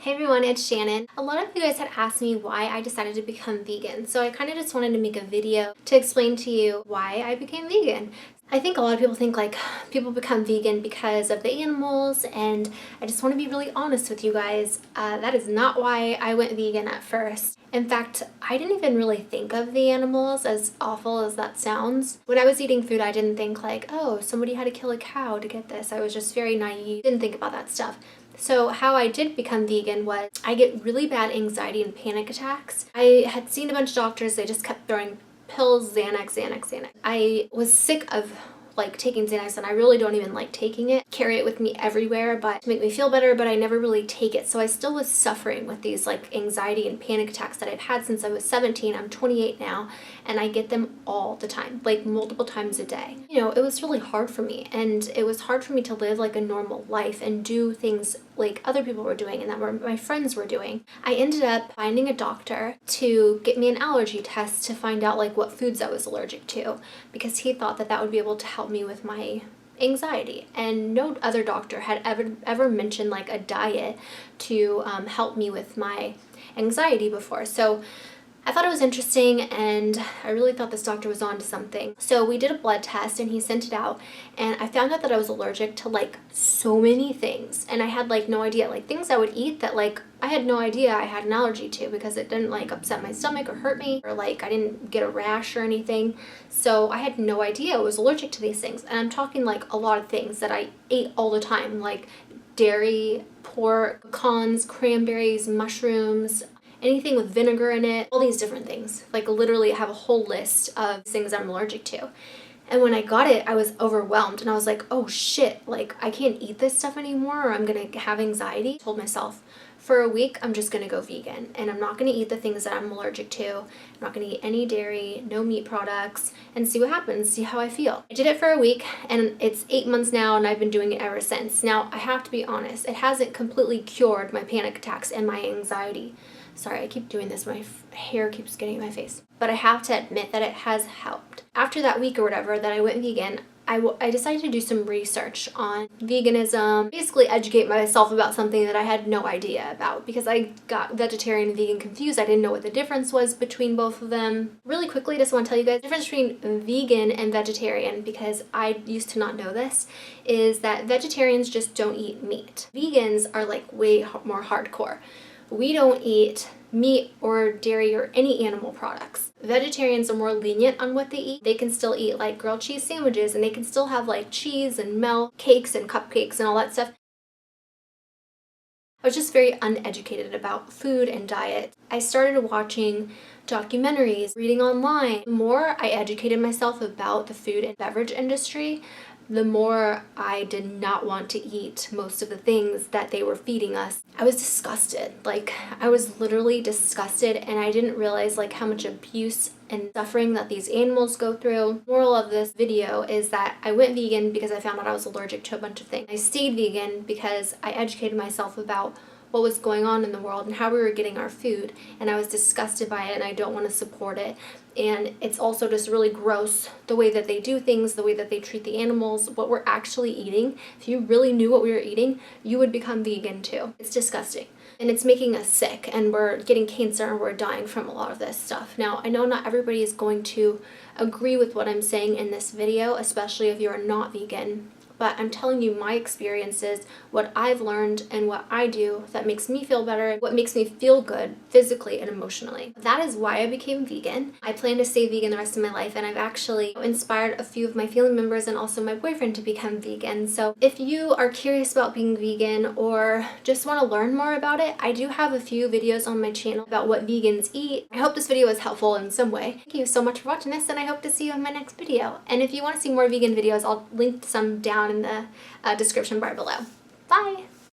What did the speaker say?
Hey everyone, it's Shannon. A lot of you guys had asked me why I decided to become vegan, so I kind of just wanted to make a video to explain to you why I became vegan. I think a lot of people think like people become vegan because of the animals, and I just want to be really honest with you guys. That is not why I went vegan at first. In fact, I didn't even really think of the animals, as awful as that sounds. When I was eating food, I didn't think like, oh, somebody had to kill a cow to get this. I was just very naive, didn't think about that stuff. So how I did become vegan was I get really bad anxiety and panic attacks. I had seen a bunch of doctors, they just kept throwing pills, Xanax. I was sick of like taking Xanax, and I really don't even like taking it. Carry it with me everywhere, but to make me feel better, but I never really take it. So I still was suffering with these like anxiety and panic attacks that I've had since I was 17. I'm 28 now, and I get them all the time, like multiple times a day. You know, it was really hard for me, and it was hard for me to live like a normal life and do things like other people were doing and that were my friends were doing. I ended up finding a doctor to get me an allergy test to find out like what foods I was allergic to, because he thought that that would be able to help me with my anxiety. And no other doctor had ever mentioned like a diet to help me with my anxiety before. So I thought it was interesting, and I really thought this doctor was onto something. So we did a blood test and he sent it out, and I found out that I was allergic to like so many things, and I had like no idea, like things I would eat that like I had no idea I had an allergy to, because it didn't like upset my stomach or hurt me, or like I didn't get a rash or anything. So I had no idea I was allergic to these things. And I'm talking like a lot of things that I ate all the time, like dairy, pork, pecans, cranberries, mushrooms, anything with vinegar in it, all these different things. Like literally I have a whole list of things I'm allergic to. And when I got it, I was overwhelmed, and I was like, oh shit, like I can't eat this stuff anymore or I'm gonna have anxiety. I told myself, for a week, I'm just gonna go vegan, and I'm not gonna eat the things that I'm allergic to. I'm not gonna eat any dairy, no meat products, and see what happens, see how I feel. I did it for a week, and it's 8 months now, and I've been doing it ever since. Now, I have to be honest, it hasn't completely cured my panic attacks and my anxiety. Sorry, I keep doing this, my hair keeps getting in my face. But I have to admit that it has helped. After that week or whatever that I went vegan, I decided to do some research on veganism, basically educate myself about something that I had no idea about, because I got vegetarian and vegan confused. I didn't know what the difference was between both of them. Really quickly, just want to tell you guys the difference between vegan and vegetarian, because I used to not know this, is that vegetarians just don't eat meat. Vegans are like way more hardcore. We don't eat meat or dairy or any animal products. Vegetarians are more lenient on what they eat. They can still eat like grilled cheese sandwiches, and they can still have like cheese and milk, cakes and cupcakes and all that stuff. I was just very uneducated about food and diet. I started watching documentaries, reading online. The more I educated myself about the food and beverage industry, the more I did not want to eat most of the things that they were feeding us. I was disgusted. Like, I was literally disgusted, and I didn't realize like how much abuse and suffering that these animals go through. Moral of this video is that I went vegan because I found out I was allergic to a bunch of things. I stayed vegan because I educated myself about what was going on in the world and how we were getting our food, and I was disgusted by it, and I don't want to support it. And it's also just really gross the way that they do things, the way that they treat the animals, what we're actually eating. If you really knew what we were eating, you would become vegan too. It's disgusting. And it's making us sick, and we're getting cancer, and we're dying from a lot of this stuff. Now, I know not everybody is going to agree with what I'm saying in this video, especially if you're not vegan. But I'm telling you my experiences, what I've learned, and what I do that makes me feel better, what makes me feel good physically and emotionally. That is why I became vegan. I plan to stay vegan the rest of my life, and I've actually inspired a few of my family members and also my boyfriend to become vegan. So if you are curious about being vegan or just want to learn more about it, I do have a few videos on my channel about what vegans eat. I hope this video was helpful in some way. Thank you so much for watching this, and I hope to see you in my next video. And if you want to see more vegan videos, I'll link some down in the description bar below. Bye!